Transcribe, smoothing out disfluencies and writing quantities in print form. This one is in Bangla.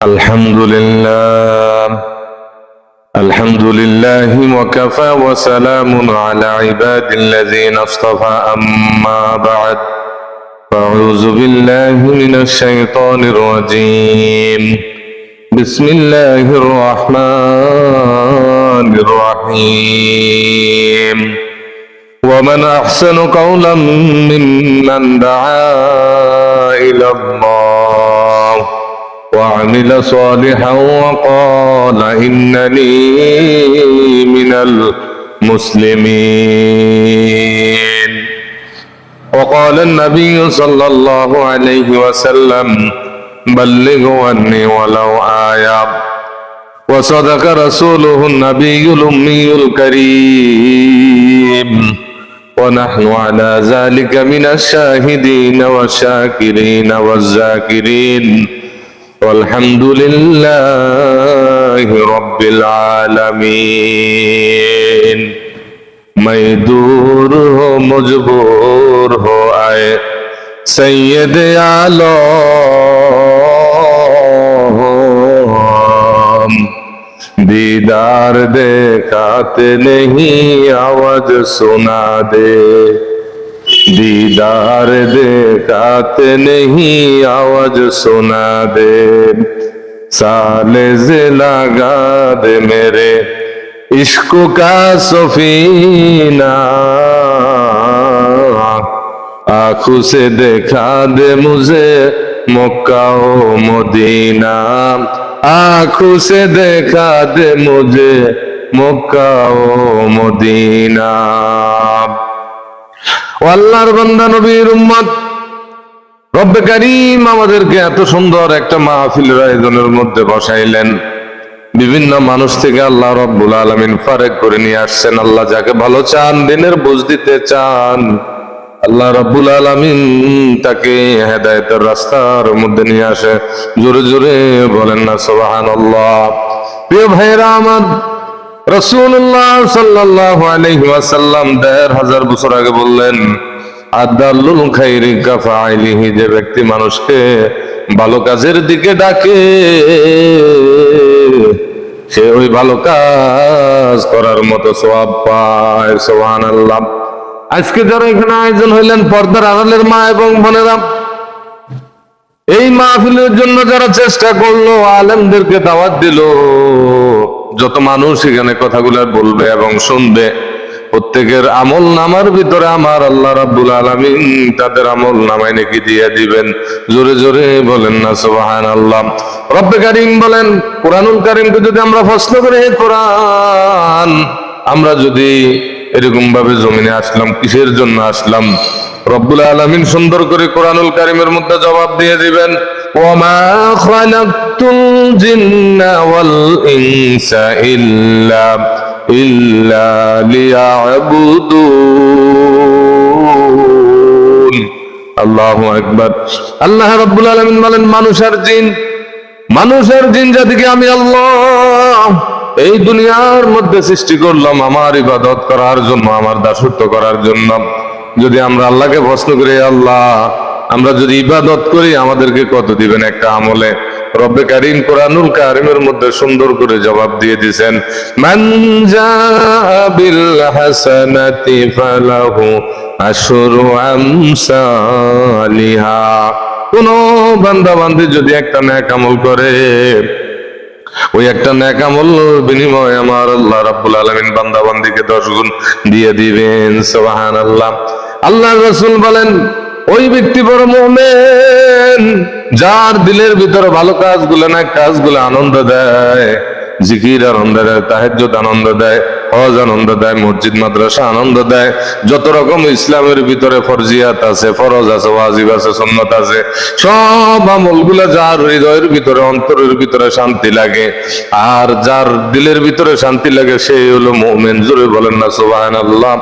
الحمد لله وكفى وسلام على عباد الذين اصطفى أما بعد فأعوذ بالله من الشيطان الرجيم بسم الله الرحمن الرحيم ومن أحسن قولا ممن دعا إلى الله وعمل صالحا وقال إنني من المسلمين وقال النبي صلى الله عليه وسلم بلغوا عني ولو آية وصدق رسوله النبي الأمي الكريم ونحن على ذلك من الشاهدين والشاكرين والذاكرين والحمد لله رب العالمين मैं दूर हो मजबूर हो आए सैयद आलम दीदार देखाते नहीं आवाज सुना दे दीदार देखाते नहीं आवाज सुना दे साले से लगा दे मेरे इश्क का सफीना आंखों से देखा दे मुझे मक्का ओ मदीना आंखों से देखा दे मुझे मक्का ओ मदीना আল্লাহর বান্দা নবীর উম্মত রব্বে কারীম আমাদেরকে এত সুন্দর একটা মাহফিলের আয়োজনের মধ্যে বসাইলেন বিভিন্ন মানুষ থেকে আল্লাহ রব্বুল আলামিন ফারেক করে নিয়ে আসছেন আল্লাহ যাকে ভালো চান দিনের বুঝ দিতে চান আল্লাহ রব্বুল আলামিন তাকে হেদায়েতের রাস্তার মধ্যে নিয়ে আসে জোরে জোরে বলেন না সুবহানাল্লাহ প্রিয় ভাইরা আমার রাসূলুল্লাহ সাল্লাল্লাহু আলাইহি ওয়াসাল্লাম ১৫০০ বছর আগে বললেন আদাল্লুল খাইরি কাফাইলিহি যে ব্যক্তি মানুষকে ভালো কাজের দিকে ডাকে সে ওই ভালো কাজ করার মতো সওয়াব পায় সুবহানাল্লাহ আজকে যারা এখানে আয়োজন হইলেন পর্দার আড়ালের মা এবং বোনেরা এই মাহফিলের জন্য যারা চেষ্টা করলো আলেমদেরকে দাওয়াত দিল যত মানুষ এখানে কথাগুলো বলবে এবং শুনবে প্রত্যেকের আমল নামার ভিতরে আমার আল্লাহ রাব্বুল আলামিন তাদের আমল নামায় নেকি দিয়ে দিবেন জোরে জোরে বলেন না সুবহানাল্লাহ রব্বে কারীম বলেন কুরআনুল কারীমকে যদি আমরা প্রশ্ন করি হে কোরআন আমরা যদি এরকম ভাবে জমিনে আসলাম কিসের জন্য আসলাম রব্বুল আলামিন সুন্দর করে কুরআনুল কারীমের মধ্যে জবাব দিয়ে দিবেন ওয়ামা খালাকতুল জিন্না ওয়াল ইনসা ইল্লা লিয়াবুদুন আল্লাহু আকবার আল্লাহ রাব্বুল আলামিন বলেন মানুষের জিন জাতিকে আমি আল্লাহ এই দুনিয়ার মধ্যে সৃষ্টি করলাম আমার ইবাদত করার জন্য আমার দাসত্ব করার জন্য যদি আমরা আল্লাহকে প্রশ্ন করি আল্লাহ আমরা যদি ইবাদত করি আমাদেরকে কত দিবেন একটা আমলে রব্বে কারীম কুরআনুল কারীমের মধ্যে সুন্দর করে জবাব দিয়ে দিবেন মান জাবিল হাসানাতি ফালাহু আশরু আমসালিহা কোন বান্দা বান্দি যদি একটা নেক আমল করে ওই একটা নেক আমলের বিনিময়ে আমার আল্লাহ রাব্বুল আলামিন বান্দা বান্দিকে 10 গুণ দিয়ে দিবেন সুবহানাল্লাহ আল্লাহর রাসূল বলেন ওই ব্যক্তি বড় মুমিন যার দিলের ভিতরে ভালো কাজগুলো না কাজগুলো আনন্দ দেয় জিকির আনন্দ দেয় তাহাজ্জুদ আনন্দ দেয় হজ আনন্দ দেয় মসজিদ মাদ্রাসা আনন্দ দেয় যত রকম ইসলামের ভিতরে ফরজিয়াত আছে ফরজ আছে ওয়াজিব আছে সুন্নাত আছে সব আমলগুলো যার হৃদয়ের ভিতরে অন্তরের ভিতরে শান্তি লাগে আর যার দিলের ভিতরে শান্তি লাগে সেই হলো মুমিন জোরে বলেন না সুবহানাল্লাহ